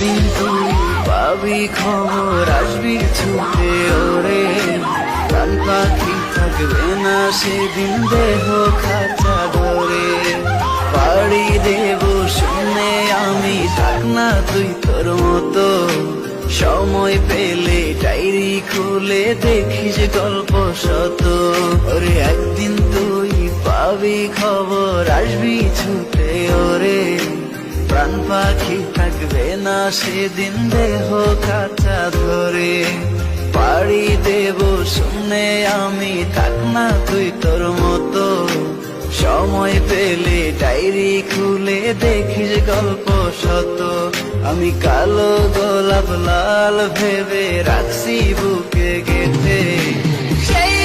একদিন তুই পাবি খবর, আসবি ছুটে ওরে। প্রাণ পাখি থাকবে না সেদিন দেহ খাঁচা ধরে। পাড়ি দেব শুনে আমি, থাক না তুই তোর মতো। সময় পেলে ডায়েরি খুলে দেখিস গল্প শত। ওরে একদিন তুই পাবি খবর, আসবি ছুটে ওরে। প্রাণ পাখি থাকবে না সেদিন দেহ খাঁচা ধরে। পাড়ি দেব শুনে আমি, থাক না তুই তোর মতো। সময় পেলে ডায়েরি খুলে দেখিস গল্প শত। আমি কালো গোলাপ লাল ভেবে রাখছি বুকে গেঁথে, সেই